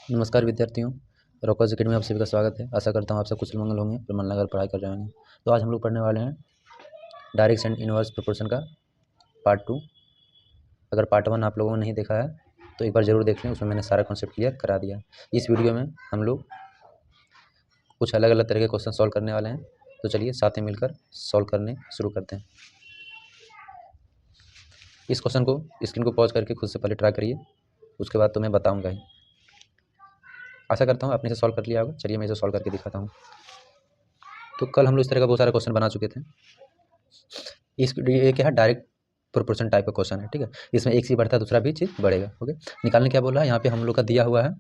नमस्कार विद्यार्थियों, rockers academy में आप सभी का स्वागत है। आशा करता हूँ आप सब कुशल मंगल होंगे और मन लगाकर पढ़ाई कर रहे होंगे। तो आज हम लोग पढ़ने वाले हैं डायरेक्ट एंड इनवर्स प्रोपोर्शन का पार्ट 2। अगर पार्ट 1 आप लोगों ने नहीं देखा है तो एक बार ज़रूर देख लें, उसमें मैंने सारा कॉन्सेप्ट क्लियर करा दिया है। इस वीडियो में हम लोग कुछ अलग अलग तरह के क्वेश्चन सॉल्व करने वाले हैं। तो चलिए साथ में मिलकर सॉल्व करने शुरू करते हैं। इस क्वेश्चन को स्क्रीन को पॉज करके खुद से पहले ट्राई करिए, उसके बाद तो मैं बताऊँगा ही। आशा करता हूँ आपने इसे सॉल्व कर लिया होगा। चलिए मैं इसे सॉल्व करके दिखाता हूँ। तो कल हम लोग इस तरह का बहुत सारा क्वेश्चन बना चुके थे। ये क्या है, डायरेक्ट प्रोपोर्शन टाइप का क्वेश्चन है। ठीक है, इसमें एक चीज़ बढ़ता है दूसरा भी चीज़ बढ़ेगा। ओके, निकालने क्या बोला है, यहाँ पे हम लोग का दिया हुआ है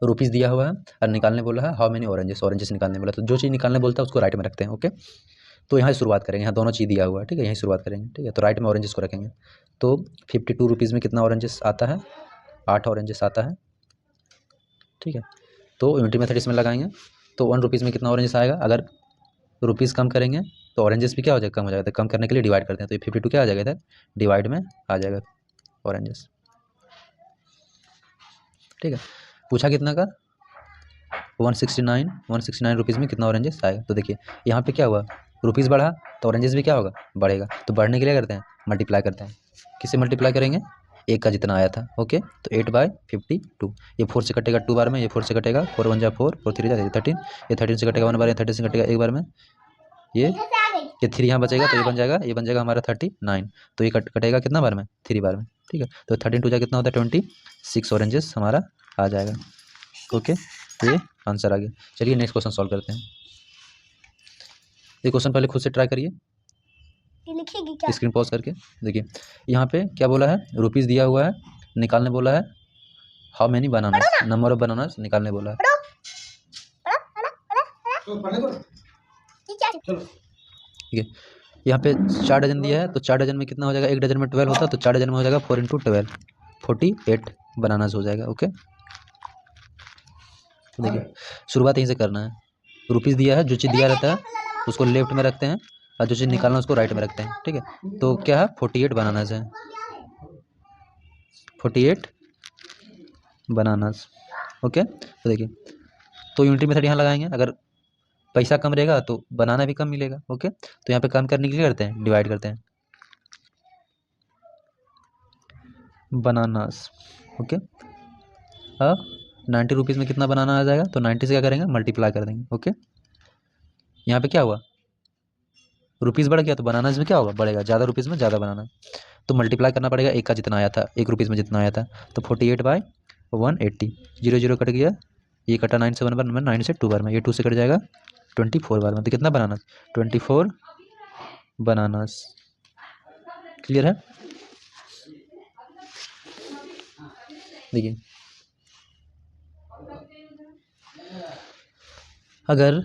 रुपीज़ दिया हुआ है और निकालने बोला है हाउ मेनी ऑरेंजेस निकालने बोला। तो जो चीज़ निकालने बोलता है उसको राइट में रखते हैं। ओके, तो यहाँ शुरुआत करेंगे, यहाँ दोनों चीज़ दिया हुआ है। ठीक है, यहीं शुरुआत करेंगे। ठीक है, तो राइट में ऑरेंजेस को रखेंगे। तो 52 रुपीज़ में कितना ऑरेंजेस आता है, 8 ऑरेंजेस आता है। ठीक है, तो यूनिटी मेथड इसमें लगाएंगे। तो 1 रुपीज़ में कितना ऑरेंजेस आएगा, अगर रुपीज़ कम करेंगे तो ऑरेंजेस भी क्या हो जाएगा, कम हो जाएगा। तो कम करने के लिए डिवाइड करते हैं, तो ये 52 क्या आ जाएगा इधर, डिवाइड में आ जाएगा ऑरेंजेस। ठीक है, पूछा कितना का, 169 रुपीज़ में कितना ऑरेंजेस आएगा। तो देखिए यहाँ पे क्या हुआ, रुपीज़ बढ़ा तो ऑरेंजेस भी क्या होगा, बढ़ेगा। तो बढ़ने के लिए करते हैं मल्टीप्लाई करते हैं। किससे मल्टीप्लाई करेंगे, एक का जितना आया था। ओके, तो 8/52, ये 4 से कटेगा 2 बार में, ये 4 से कटेगा, 4 1 जा 4, 4 3 जा 13, ये 13 से कटेगा 1 बार, ये 13 से कटेगा एक बार में, ये 3 यहाँ बचेगा, तो ये बन जाएगा हमारा 39। तो ये कटेगा कितना बार में, 3 बार में। ठीक है, तो 13 2 जा कितना होता है 26 ऑरेंजेस हमारा आ जाएगा। ओके, ये आंसर आ गया। चलिए नेक्स्ट क्वेश्चन सॉल्व करते हैं। ये क्वेश्चन पहले खुद से ट्राई करिए, लिखेगी क्या? स्क्रीन पॉज करके। देखिए यहाँ पे क्या बोला है, रुपीज़ दिया हुआ है, निकालने बोला है how many bananas, number of bananas निकालने बोला है। ठीक है, यहाँ पे 4 डजन दिया है, तो 4 डजन में कितना हो जाएगा, एक डजन में 12 होता है, तो 4 डजन में हो जाएगा 4 × 12, 48 बनानास हो जाएगा। ओके, तो देखिए शुरुआत यहीं से करना है। रुपीज़ दिया है, जो चीज़ दिया रहता है उसको लेफ्ट में रखते हैं और जो चीज़ निकालना है उसको राइट में रखते हैं। ठीक है, तो क्या है 48 बनानास है, 48 बनानास। ओके, तो देखिए तो यूनिटी मेथड यहाँ लगाएंगे। अगर पैसा कम रहेगा तो बनाना भी कम मिलेगा। ओके, तो यहाँ पे कम करने के लिए करते हैं डिवाइड करते हैं बनानास। ओके, अब 90 रुपीज़ में कितना बनाना आ जाएगा, तो 90 से क्या करेंगे मल्टीप्लाई कर देंगे। ओके, यहाँ पे क्या हुआ, रुपीज़ बढ़ गया तो बनानास में क्या होगा, बढ़ेगा। ज़्यादा रुपीज़ में ज़्यादा बनाना, तो मल्टीप्लाई करना पड़ेगा। एक का जितना आया था, 1 रुपीज़ में जितना आया था, तो 48/180, 0 0 कट गया, ये कटा 9 से 1 बार में, 9 से 2 बार में, ये 2 से कट जाएगा 24 बार में। तो कितना बनाना, 24 बनानास। क्लियर है। देखिए अगर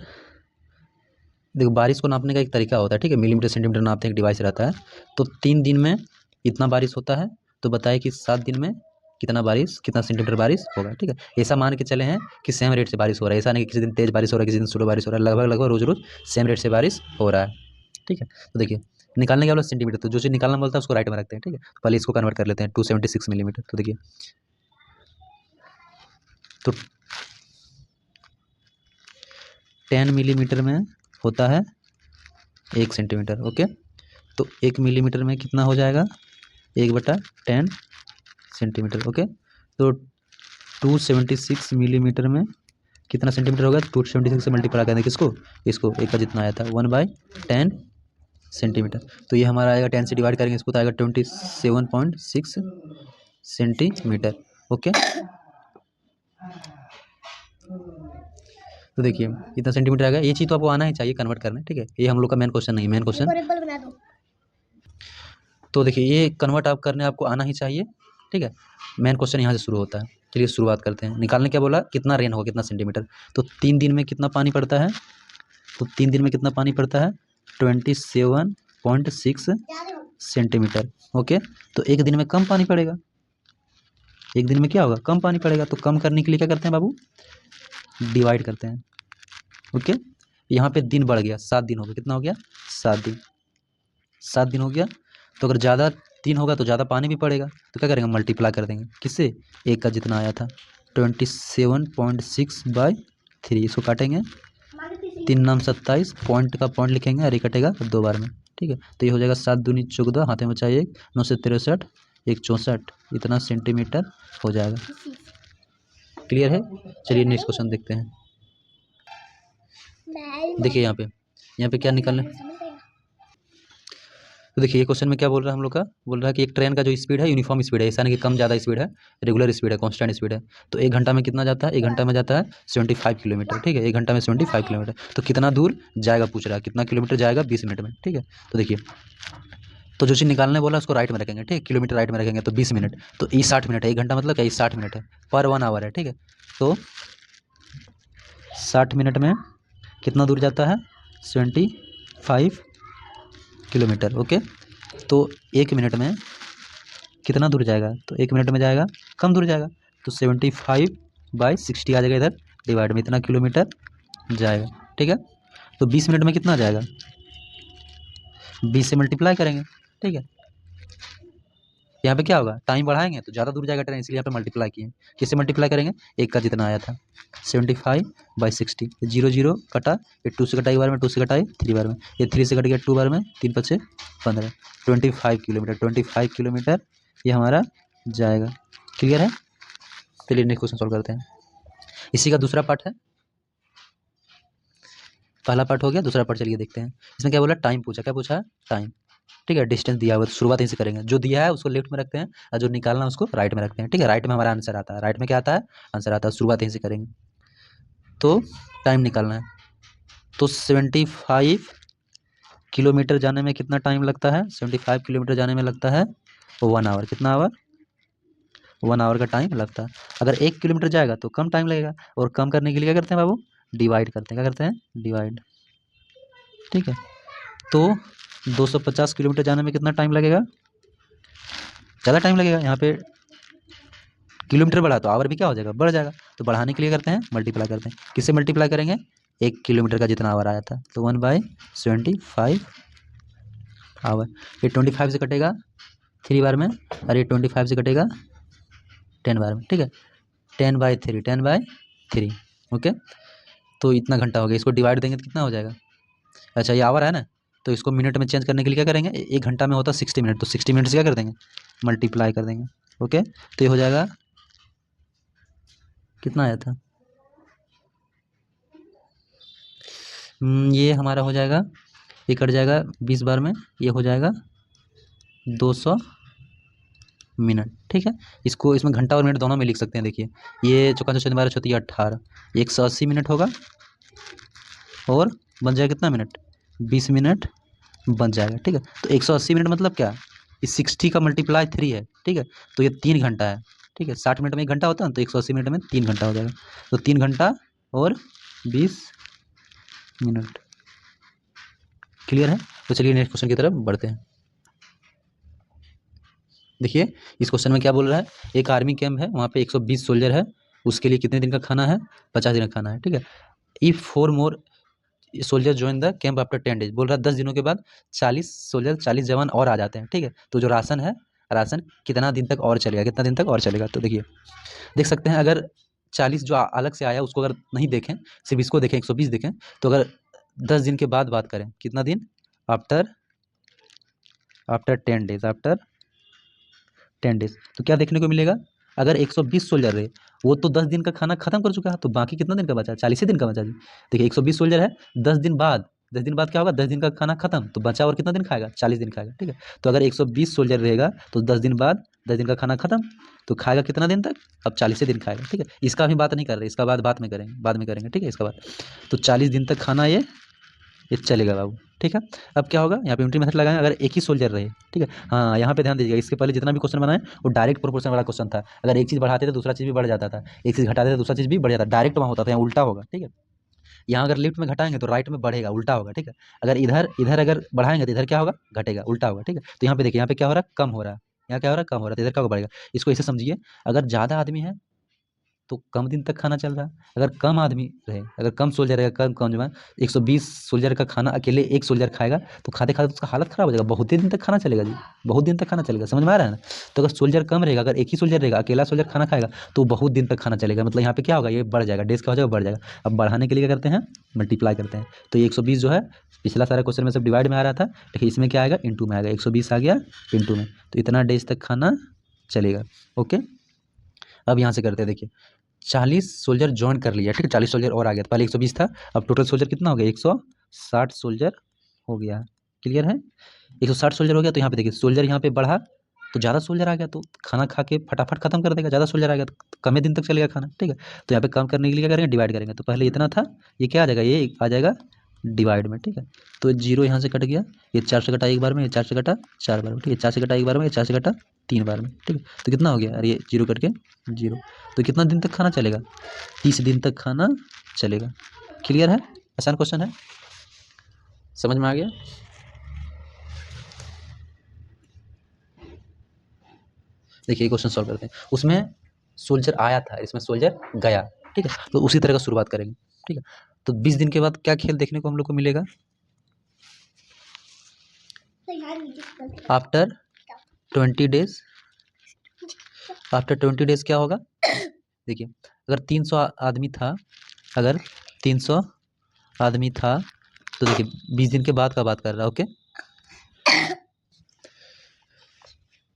देखो बारिश को नापने का एक तरीका होता है। ठीक है, मिलीमीटर सेंटीमीटर नापते हैं, एक डिवाइस रहता है। तो 3 दिन में इतना बारिश होता है, तो बताए कि 7 दिन में कितना बारिश, कितना सेंटीमीटर बारिश होगा। ठीक है, ऐसा मान के चले हैं कि सेम रेट से बारिश हो रहा है। ऐसा नहीं कि किसी दिन तेज़ बारिश हो रहा है, किसी दिन स्लो बारिश हो रहा है, लगभग रोज़ रोज़ सेम रेट से बारिश हो रहा है। ठीक है, तो देखिए निकालने के वाला सेंटीमीटर, तो जो चीज़ निकालना बोलता है उसको राइट में रखते हैं। ठीक है, तो पहले इसको कन्वर्ट कर लेते हैं 276 मिलीमीटर। तो देखिए तो 10 मिलीमीटर में होता है 1 सेंटीमीटर। ओके, तो 1 मिलीमीटर में कितना हो जाएगा, 1/10 सेंटीमीटर। ओके, तो 276 मिलीमीटर में कितना सेंटीमीटर होगा, 276 से मल्टीप्लाई करेंगे किसको, इसको, एक का जितना आया था 1/10 सेंटीमीटर। तो ये हमारा आएगा 10 से डिवाइड करेंगे इसको, तो आएगा 27.6 सेंटीमीटर। ओके, तो देखिए इतना सेंटीमीटर आ गया। ये चीज़ तो आपको आना ही चाहिए कन्वर्ट करने। ठीक है, ये हम लोग का मेन क्वेश्चन नहीं, मेन क्वेश्चन। तो देखिए ये कन्वर्ट आप करने आपको आना ही चाहिए। ठीक है, मेन क्वेश्चन यहाँ से शुरू होता है। चलिए शुरुआत करते हैं। निकालने क्या बोला, कितना रेन होगा, कितना सेंटीमीटर। तो 3 दिन में कितना पानी पड़ता है, तो 3 दिन में कितना पानी पड़ता है, 27.6 सेंटीमीटर। ओके, तो एक दिन में कम पानी पड़ेगा, एक दिन में क्या होगा, कम पानी पड़ेगा। तो कम करने के लिए क्या करते हैं बाबू, डिवाइड करते हैं। ओके, यहाँ पे दिन बढ़ गया, 7 दिन हो गया, कितना हो गया, 7 दिन, 7 दिन हो गया। तो अगर ज़्यादा 3 होगा तो ज़्यादा पानी भी पड़ेगा, तो क्या करेंगे, मल्टीप्लाई कर देंगे किससे, 1 का जितना आया था 27.6/3, इसको काटेंगे 3 नाम 27, पॉइंट का पॉइंट लिखेंगे, अरे कटेगा 2 बार में, ठीक है। तो ये हो जाएगा 7 दूनी 14, हाथ में बचा 1, 9 से 63, 1 64, इतना सेंटीमीटर हो जाएगा। क्लियर है। चलिए नेक्स्ट क्वेश्चन देखते हैं। देखिए यहाँ पे क्या निकालना है। तो देखिए ये क्वेश्चन में क्या बोल रहा है हम लोग का, बोल रहा है कि एक ट्रेन का जो स्पीड है यूनिफॉर्म स्पीड है, ऐसा नहीं कि कम ज़्यादा स्पीड है, रेगुलर स्पीड है, कांस्टेंट स्पीड है। तो 1 घंटा में कितना जाता है, 1 घंटा में जाता है 75 किलोमीटर, ठीक है। 1 घंटा में 75 किलोमीटर, तो कितना दूर जाएगा पूछ रहा है, कितना किलोमीटर जाएगा 20 मिनट में, ठीक है। तो देखिए, तो जो चीज़ निकालने बोला उसको राइट में रखेंगे, ठीक है, किलोमीटर राइट में रखेंगे, तो 20 मिनट, तो ये 60 मिनट है, 1 घंटा मतलब क्या, ये 60 मिनट है, पर 1 आवर है, ठीक है। तो 60 मिनट में कितना दूर जाता है, 75 किलोमीटर, ओके। तो 1 मिनट में कितना दूर जाएगा, तो 1 मिनट में जाएगा कम दूर जाएगा, तो 75/60 आ जाएगा इधर, डिवाइड में इतना किलोमीटर जाएगा, ठीक है। तो 20 मिनट में कितना जाएगा, 20 से मल्टीप्लाई करेंगे, ठीक है। यहाँ पे क्या होगा, टाइम बढ़ाएंगे तो ज़्यादा दूर जाएगा ट्रेन, इसलिए यहाँ पे मल्टीप्लाई किए। किससे मल्टीप्लाई करेंगे, 1 का जितना आया था 75/60, 0 0 कटा, ये 2 से कटा, 1 बार में 2 से कटाए 3 बार में, ये 3 से कट गया 2 बार में, 3 5 15, 25 किलोमीटर, 25 किलोमीटर ये हमारा जाएगा। क्लियर है। चलिए नेक्स्ट क्वेश्चन सॉल्व करते हैं। इसी का दूसरा पार्ट है, पहला पार्ट हो गया, दूसरा पार्ट चलिए देखते हैं। इसमें क्या बोला, टाइम पूछा, क्या पूछा, टाइम, ठीक है। डिस्टेंस दिया हुआ है, शुरुआत यहीं से करेंगे, जो दिया है उसको लेफ्ट में रखते हैं और जो निकालना है उसको राइट में रखते हैं, ठीक है। राइट में हमारा आंसर आता है, राइट में क्या आता है, आंसर आता है, शुरुआत यहीं से करेंगे। तो टाइम निकालना है, तो 75 किलोमीटर जाने में कितना टाइम लगता है, 75 किलोमीटर जाने में लगता है 1 आवर, कितना आवर, 1 आवर का टाइम लगता है। अगर 1 किलोमीटर जाएगा तो कम टाइम लगेगा, और कम करने के लिए क्या करते हैं बाबू, डिवाइड करते हैं, क्या करते हैं, डिवाइड, ठीक है। तो 250 किलोमीटर जाने में कितना टाइम लगेगा, ज़्यादा टाइम लगेगा, यहाँ पे किलोमीटर बढ़ा तो आवर भी क्या हो जाएगा, बढ़ जाएगा। तो बढ़ाने के लिए करते हैं, मल्टीप्लाई करते हैं, किससे मल्टीप्लाई करेंगे, 1 किलोमीटर का जितना आवर आया था, तो 1/75 आवर, ये 25 से कटेगा 3 बार में, और ये 25 से कटेगा 10 बार में, ठीक है। 10/3, 10/3, ओके। तो इतना घंटा हो गया, इसको डिवाइड देंगे तो कितना हो जाएगा, अच्छा ये आवर है ना, तो इसको मिनट में चेंज करने के लिए क्या करेंगे, 1 घंटा में होता है 60 मिनट, तो 60 मिनट से क्या कर देंगे, मल्टीप्लाई कर देंगे, ओके। तो ये हो जाएगा, कितना आया था, ये हमारा हो जाएगा, ये कट जाएगा 20 बार में, ये हो जाएगा 200 मिनट, ठीक है। इसको इसमें घंटा और मिनट दोनों में लिख सकते हैं, देखिए ये चौका 12 चौथी 18, 180 मिनट होगा, और बन जाएगा कितना मिनट, 20 मिनट बन जाएगा, ठीक है। तो 180 मिनट मतलब क्या, इस 60 का मल्टीप्लाई 3 है, ठीक है। तो ये 3 घंटा है, ठीक है। 60 मिनट में 1 घंटा होता है ना, तो 180 मिनट में 3 घंटा हो जाएगा, तो 3 घंटा और 20 मिनट। क्लियर है। तो चलिए नेक्स्ट क्वेश्चन की तरफ बढ़ते हैं। देखिए इस क्वेश्चन में क्या बोल रहा है, एक आर्मी कैंप है, वहाँ पे 120 सोल्जर है, उसके लिए कितने दिन का खाना है, 50 दिन का खाना है, ठीक है। If 4 more soldier join the camp after 10 days, बोल रहा है 10 दिनों के बाद 40 सोल्जर, 40 जवान और आ जाते हैं, ठीक है। तो जो राशन है, राशन कितना दिन तक और चलेगा, कितना दिन तक और चलेगा, तो देखिए देख सकते हैं, अगर 40 जो अलग से आया उसको अगर नहीं देखें, सिर्फ इसको देखें, 120 देखें, तो अगर 10 दिन के बाद बात करें, कितना दिन, after after 10 days, after 10 days, तो क्या देखने को मिलेगा, अगर 120 सोल्जर रहे, वो तो 10 दिन का खाना खत्म कर चुका है, तो बाकी कितना दिन का बचा, 40 ही दिन का बचा जी। देखिए 120 सोल्जर है, 10 दिन बाद, 10 दिन बाद क्या होगा, 10 दिन का खाना खत्म, तो बचा और कितना दिन खाएगा, 40 दिन खाएगा, ठीक है। तो अगर 120 सोल्जर रहेगा तो 10 दिन बाद 10 दिन का खाना खत्म, तो खाएगा कितना दिन तक, अब 40 दिन खाएगा, ठीक है। इसका भी बात नहीं कर रहे, इसका बाद में करेंगे, बाद में करेंगे, ठीक है, इसका बाद। तो 40 दिन तक खाना ये चलेगा बाबू, ठीक है। अब क्या होगा, यहाँ पे यूनिटी मेथड लगाएं, अगर एक ही सोल्जर रहे, ठीक है। हाँ यहाँ पे ध्यान दीजिएगा, इसके पहले जितना भी क्वेश्चन बनाए वो डायरेक्ट प्रोपोर्शन वाला क्वेश्चन था, अगर एक चीज़ बढ़ाते थे दूसरा चीज़ भी बढ़ जाता था, एक चीज़ घटाते थे दूसरा चीज़ भी बढ़ जाता, डायरेक्ट वहाँ होता था, यहाँ उल्टा होगा, ठीक है। यहाँ अगर लेफ्ट में घटाएंगे तो राइट में बढ़ेगा, उल्टा होगा, ठीक है। अगर इधर इधर अगर बढ़ाएंगे तो इधर क्या होगा, घटेगा, उल्टा होगा, ठीक है। तो यहाँ पे देखिए, यहाँ पे क्या हो रहा है, कम हो रहा है, यहाँ क्या हो रहा है, कम हो रहा है, तो इधर क्या बढ़ेगा, इसको ऐसे समझिए, अगर ज़्यादा आदमी है तो कम दिन तक खाना चल रहा है। अगर कम आदमी रहे, अगर कम सोल्जर रहेगा, कम जवान, 120 सोल्जर का खाना अकेले एक सोल्जर खाएगा तो खाते खाते उसका हालत खराब हो जाएगा, बहुत ही दिन तक खाना चलेगा जी, बहुत दिन तक खाना चलेगा, समझ में आ रहा है ना। तो अगर सोल्जर कम रहेगा, अगर एक ही सोल्जर रहेगा, अकेला सोल्जर खाना खाएगा तो बहुत दिन तक खाना चलेगा, मतलब यहाँ पे क्या होगा, ये बढ़ जाएगा, डेज का हो जाएगा, बढ़ जाएगा। अब बढ़ाने के लिए क्या करते हैं, मल्टीप्लाई करते हैं। तो ये 120 जो है पिछला सारा क्वेश्चन में सब डिवाइड में आ रहा था, लेकिन इसमें क्या आएगा, इंटू में आएगा, 120 आ गया इंटू में, तो इतना डेज तक खाना चलेगा। ओके, अब यहाँ से करते हैं, देखिए 40 सोल्जर ज्वाइन कर लिया, ठीक है, 40 सोल्जर और आ गया, पहले 120 था, अब टोटल सोल्जर कितना हो गया, 160 सोल्जर हो गया। क्लियर है, 160 सोल्जर हो गया। तो यहाँ पे देखिए सोल्जर यहाँ पे बढ़ा तो ज़्यादा सोल्जर आ गया, तो खाना खा के फटाफट खत्म कर देगा, ज़्यादा सोल्जर आ गया तो कम ही दिन तक चलेगा खाना, ठीक है। तो यहाँ पे कम करने के लिए क्या करेंगे, डिवाइड करेंगे, तो पहले इतना था, ये क्या आ जाएगा, ये आ जाएगा डिवाइड में, ठीक है। तो 0 यहाँ से कट गया, ये 4 से कटा एक बार में, ये 4 से कटा 4 बार में, ठीक है, 4 से कटा एक बार में, ये 4 से कटा 3 बार में, ठीक है। तो कितना हो गया, अरे ये 0 कट के 0, तो कितना दिन तक खाना चलेगा, 30 दिन तक खाना चलेगा। क्लियर है, आसान क्वेश्चन है, समझ में आ गया। देखिए क्वेश्चन सॉल्व करते हैं, उसमें सोल्जर आया था, इसमें सोल्जर गया, ठीक है, तो उसी तरह का शुरुआत करेंगे, ठीक है। तो 20 दिन के बाद क्या खेल देखने को हम लोग को मिलेगा, आफ्टर 20 डेज, आफ्टर 20 डेज क्या होगा, देखिए अगर 300 आदमी था, अगर 300 आदमी था, तो देखिए 20 दिन के बाद का बात कर रहा है, ओके।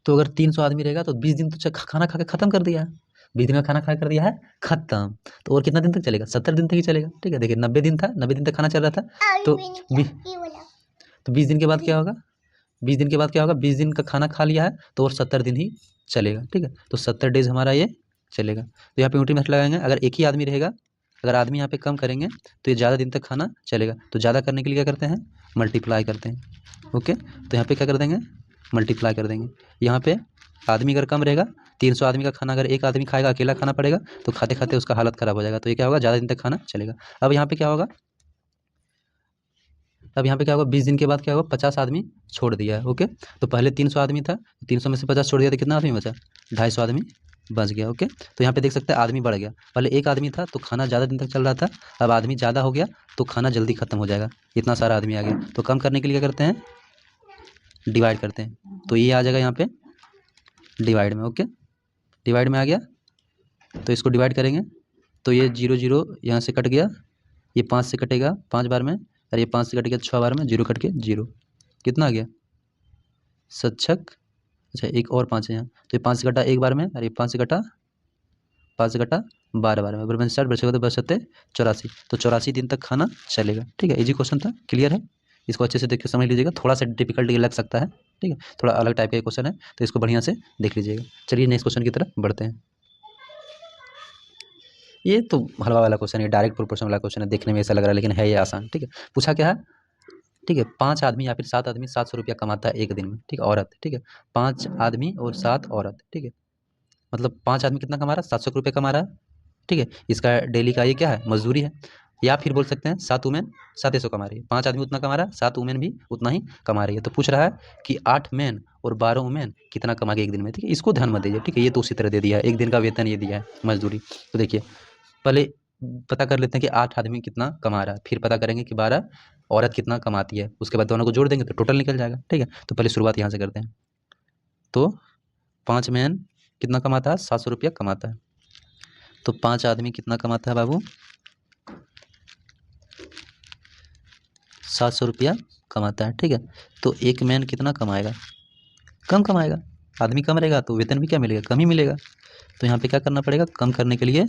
तो अगर 300 आदमी रहेगा तो 20 दिन तो खाना खा के खत्म कर दिया है, 20 दिन में खाना खा कर दिया है खत्म, तो और कितना दिन तक चलेगा, 70 दिन तक ही चलेगा, ठीक है। देखिए 90 दिन था, 90 दिन तक खाना चल रहा था, तो 20 दिन के बाद क्या होगा, 20 दिन के बाद क्या होगा, 20 दिन का खाना खा लिया है तो और 70 दिन ही चलेगा, ठीक है। तो 70 डेज हमारा ये चलेगा। तो यहाँ पे यूनिट मेथड लगाएंगे, अगर एक ही आदमी रहेगा, अगर आदमी यहाँ पे कम करेंगे तो ये ज़्यादा दिन तक खाना चलेगा, तो ज़्यादा करने के लिए क्या करते हैं, मल्टीप्लाई करते हैं, ओके। तो यहाँ पे क्या कर देंगे, मल्टीप्लाई कर देंगे। यहाँ पे आदमी अगर कम रहेगा, 300 आदमी का खाना अगर एक आदमी खाएगा, अकेला खाना पड़ेगा, तो खाते खाते उसका हालत ख़राब हो जाएगा, तो ये क्या होगा, ज़्यादा दिन तक खाना चलेगा। अब यहाँ पे क्या होगा, अब यहाँ पे क्या होगा, 20 दिन के बाद क्या होगा, 50 आदमी छोड़ दिया है, ओके। तो पहले 300 आदमी था, 300 में से 50 छोड़ दिया तो कितना आदमी बचा, 250 आदमी बच गया, ओके। तो यहाँ पे देख सकते हैं आदमी बढ़ गया, पहले एक आदमी था तो खाना ज़्यादा दिन तक चल रहा था, अब आदमी ज़्यादा हो गया तो खाना जल्दी खत्म हो जाएगा, इतना सारा आदमी आ गया। तो कम करने के लिए क्या करते हैं, डिवाइड करते हैं, तो ये आ जाएगा यहाँ पे डिवाइड में, ओके, डिवाइड में आ गया, तो इसको डिवाइड करेंगे, तो ये 0 0 यहाँ से कट गया, ये 5 से कटेगा 5 बार में, और ये 5 से कट गया 6 बार में, 0 कट के 0, कितना आ गया, 7 अच्छा एक और 5 है यहाँ, तो ये 5 से कटा एक बार में, और ये 5 से कटा 12 बार में, बराबर 60 बचेगा तो बच सकते 84, तो 84 दिन तक खाना चलेगा, ठीक है। इजी क्वेश्चन था, क्लियर है, इसको अच्छे से देख के समझ लीजिएगा, थोड़ा सा डिफिकल्ट लग सकता है, ठीक है, थोड़ा अलग टाइप का क्वेश्चन है, तो इसको बढ़िया से देख लीजिएगा। चलिए नेक्स्ट क्वेश्चन की तरफ बढ़ते हैं। ये तो हलवा वाला क्वेश्चन है, डायरेक्ट प्रोपोर्शन वाला क्वेश्चन है, देखने में ऐसा लग रहा है लेकिन है ये आसान, ठीक है। पूछा क्या है, ठीक है, 5 आदमी या फिर 7 आदमी 700 रुपया कमाता है एक दिन में, ठीक है, औरत, ठीक है, 5 आदमी और 7 औरत, ठीक है, मतलब 5 आदमी कितना कमा रहा है, 700 रुपये कमा रहा है, ठीक है। इसका डेली का ये क्या है, मजदूरी है, या फिर बोल सकते हैं 7 वुमेन 700 कमा रही है, 5 आदमी उतना कमा रहा है, 7 वुमेन भी उतना ही कमा रही है। तो पूछ रहा है कि 8 मैन और 12 वुमेन कितना कमा के एक दिन में, ठीक है, इसको ध्यान मत दीजिए, ठीक है, ये तो उसी तरह दे दिया है, एक दिन का वेतन ये दिया है मजदूरी। तो देखिए पहले पता कर लेते हैं कि 8 आदमी कितना कमा रहा है, फिर पता करेंगे कि 12 औरत कितना कमाती है, उसके बाद दोनों को जोड़ देंगे तो टोटल निकल जाएगा, ठीक है। तो पहले शुरुआत यहाँ से करते हैं, तो 5 मैन कितना कमाता है, 700 रुपया कमाता है, तो 5 आदमी कितना कमाता है बाबू, 700 रुपया कमाता है, ठीक है। तो एक मैन कितना कमाएगा, कम कमाएगा, आदमी कम रहेगा तो वेतन भी क्या मिलेगा, कम ही मिलेगा। तो यहाँ पे क्या करना पड़ेगा, कम करने के लिए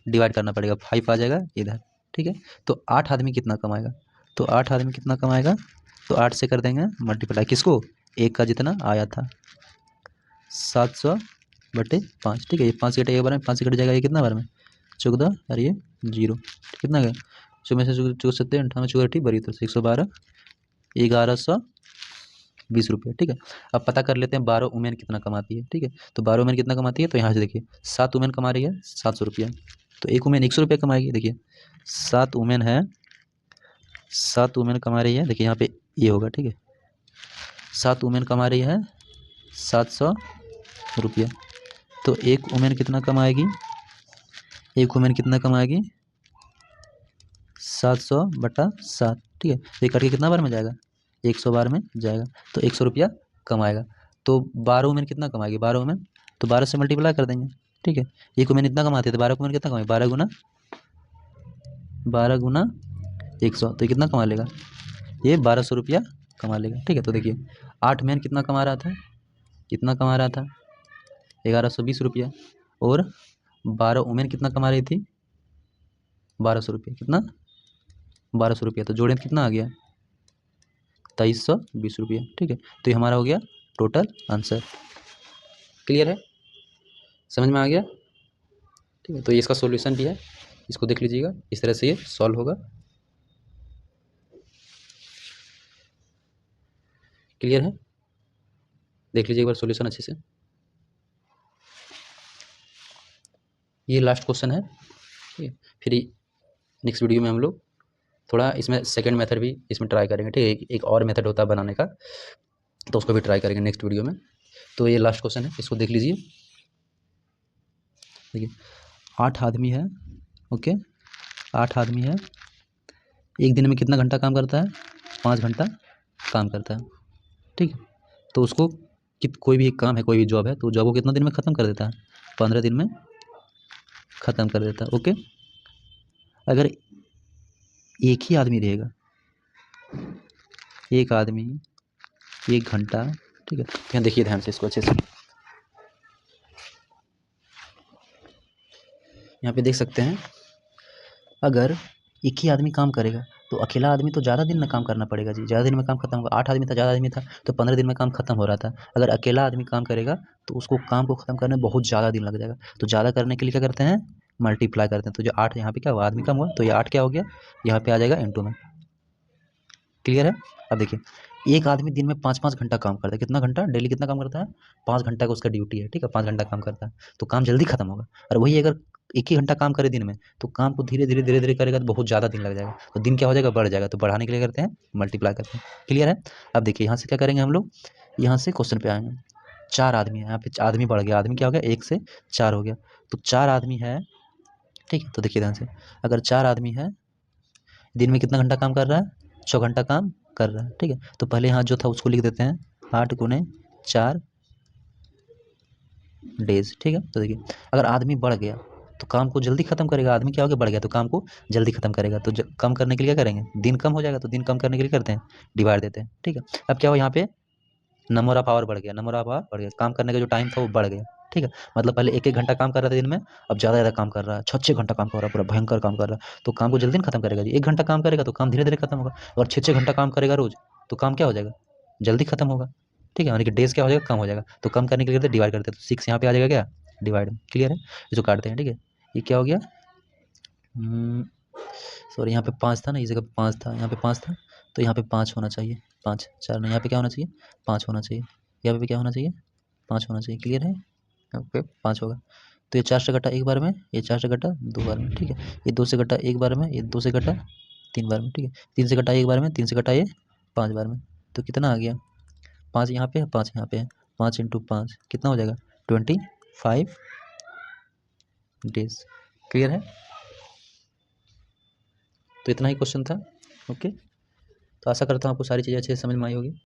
डिवाइड करना पड़ेगा, 5 आ जाएगा इधर, ठीक है। तो 8 आदमी कितना कमाएगा, तो 8 आदमी कितना कमाएगा, तो 8 से कर देंगे मल्टीप्लाई, किसको, एक का जितना आया था 700/5, ठीक है। ये 5 कटेगा एक बार में, 5 से कट जाएगा, ये कितना बार में 14, और ये 0, कितना गया 14 से 14 58 14 बड़ी तरह से 112 1120 रुपये, ठीक है। अब पता कर लेते हैं 12 वुमेन कितना कमाती है, ठीक है। तो 12 वुमेन कितना कमाती है, तो यहाँ से देखिए 7 वुमेन कमा रही है 700 रुपया, तो एक वुमेन 100 रुपया कमाएगी, देखिए 7 वुमेन है, 7 वुमेन कमा रही है, देखिए यहाँ पे ये होगा, ठीक है, 7 वुमेन कमा रही है 700 रुपया, तो एक वुमेन कितना कमाएगी, एक वुमेन कितना कमाएगी, 700/7, ठीक है। तो ये करके कितना बार में जाएगा, 100 बार में जाएगा, तो 100 रुपया कमाएगा। तो 12 वुमेन कितना कमाएगी, 12 वुमेन, तो 12 से मल्टीप्लाई कर देंगे, ठीक है। एक वुमेन इतना कमाते थे, 12 वुमेन कितना कमाएगी, 12 गुना 100, तो ये कितना कमा लेगा, ये 1200 रुपया कमा लेगा, ठीक है। तो देखिए 8 मैन कितना कमा रहा था, कितना कमा रहा था, 1120 रुपया, और 12 वुमेन कितना कमा रही थी, 1200 रुपया, कितना, 1200 रुपया, तो जोड़ें तो कितना आ गया, 2320 रुपया, ठीक है। तो ये हमारा हो गया टोटल आंसर। क्लियर है, समझ में आ गया, ठीक है। तो ये इसका सॉल्यूशन भी है, इसको देख लीजिएगा, इस तरह से ये सॉल्व होगा। क्लियर है, देख लीजिए एक बार सॉल्यूशन अच्छे से। ये लास्ट क्वेश्चन है, ठीक है। फिर नेक्स्ट वीडियो में हम लोग थोड़ा इसमें सेकंड मेथड भी इसमें ट्राई करेंगे, ठीक है। एक और मेथड होता है बनाने का, तो उसको भी ट्राई करेंगे नेक्स्ट वीडियो में। तो ये लास्ट क्वेश्चन है, इसको देख लीजिए। देखिए 8 आदमी है, ओके, 8 आदमी है, एक दिन में कितना घंटा काम करता है, 5 घंटा काम करता है, ठीक है। तो उसको कोई भी एक काम है, कोई भी जॉब है, तो जॉब को कितना दिन में ख़त्म कर देता है, 15 दिन में ख़त्म कर देता है, ओके। अगर एक ही आदमी रहेगा, एक आदमी 1 घंटा, ठीक है। यहाँ देखिए ध्यान से इसको अच्छे से, यहाँ पे देख सकते हैं, अगर एक ही आदमी काम करेगा तो अकेला आदमी तो ज़्यादा दिन में काम करना पड़ेगा जी, ज़्यादा दिन में काम खत्म होगा। 8 आदमी था, ज़्यादा आदमी था, तो 15 दिन में काम खत्म हो रहा था। अगर अकेला आदमी काम करेगा तो उसको काम को ख़त्म करने में बहुत ज़्यादा दिन लग जाएगा। तो ज़्यादा करने के लिए क्या करते हैं, मल्टीप्लाई करते हैं। तो जो 8 यहाँ पे क्या हुआ, आदमी कम हुआ, तो ये 8 क्या हो गया, यहाँ पे आ जाएगा इंटू में। क्लियर है। अब देखिए एक आदमी दिन में 5-5 घंटा काम करता है, कितना घंटा, डेली कितना काम करता है, 5 घंटा का उसका ड्यूटी है, ठीक है, 5 घंटा काम करता है, तो काम जल्दी खत्म होगा। और वही अगर एक ही घंटा काम करे दिन में, तो काम को धीरे धीरे धीरे धीरे करेगा तो बहुत ज़्यादा दिन लग जाएगा, तो दिन क्या हो जाएगा, बढ़ जाएगा। तो बढ़ाने के लिए करते हैं मल्टीप्लाई करते हैं। क्लियर है। अब देखिए यहाँ से क्या करेंगे हम लोग, यहाँ से क्वेश्चन पे आएंगे। 4 आदमी है, यहाँ पे आदमी बढ़ गया, आदमी क्या हो गया, 1 से 4 हो गया, तो 4 आदमी है, ठीक है। तो देखिए ध्यान से, अगर 4 आदमी है, दिन में कितना घंटा काम कर रहा है, 6 घंटा काम कर रहा है, ठीक है। तो पहले यहाँ जो था उसको लिख देते हैं, 8 गुने 4 डेज, ठीक है। तो देखिए अगर आदमी बढ़ गया तो काम को जल्दी खत्म करेगा, आदमी क्या हो गया, बढ़ गया, तो काम को जल्दी खत्म करेगा। तो कम करने के लिए क्या करेंगे, दिन कम हो जाएगा, तो दिन कम करने के लिए करते हैं डिवाइड देते हैं, ठीक है। अब क्या हो, यहाँ पे नंबर ऑफ आवर बढ़ गया, नंबर ऑफ आवर बढ़ गया, काम करने का जो टाइम था वो बढ़ गया, ठीक है। मतलब पहले 1-1 घंटा काम कर रहा था दिन में, अब ज़्यादा काम कर रहा है, 6-6 घंटा काम कर रहा है, पूरा भयंकर काम कर रहा है। तो काम को जल्दी खत्म करेगा जी, 1 घंटा काम करेगा तो काम धीरे धीरे खत्म होगा, और 6-6 घंटा काम करेगा रोज, तो काम क्या हो जाएगा, जल्दी खत्म होगा, ठीक है। यानी कि डेज क्या हो जाएगा, कम हो जाएगा। तो कम करने के लिए डिवाइड करते हैं, तो 6 यहाँ पे आ जाएगा क्या, डिवाइड। क्लियर है, इसको काटते हैं, ठीक है। ये क्या हो गया, सॉरी, यहाँ पे 5 था ना, इस जगह पे 5 था, यहाँ पे 5 था, तो यहाँ पे 5 होना चाहिए, 5 4 नहीं, यहाँ पे क्या होना चाहिए, 5 होना चाहिए, यहाँ पे भी क्या होना चाहिए, 5 होना चाहिए। क्लियर है, यहाँ पे 5 होगा। तो ये 4 से घटा 1 बार में, ये 4 से घटा 2 बार में, ठीक है। ये 2 से घटा 1 बार में, ये 2 से घटा 3 बार में, ठीक है। 3 से घटा 1 बार में, 3 से घटा ये 5 बार में, तो कितना आ गया, 5 यहाँ पे है, 5 यहाँ पे है, 5 × 5 कितना हो जाएगा, 25 डेज। क्लियर है। तो इतना ही क्वेश्चन था, ओके। तो आशा करता हूँ आपको सारी चीज़ें अच्छे से समझ में आई होगी।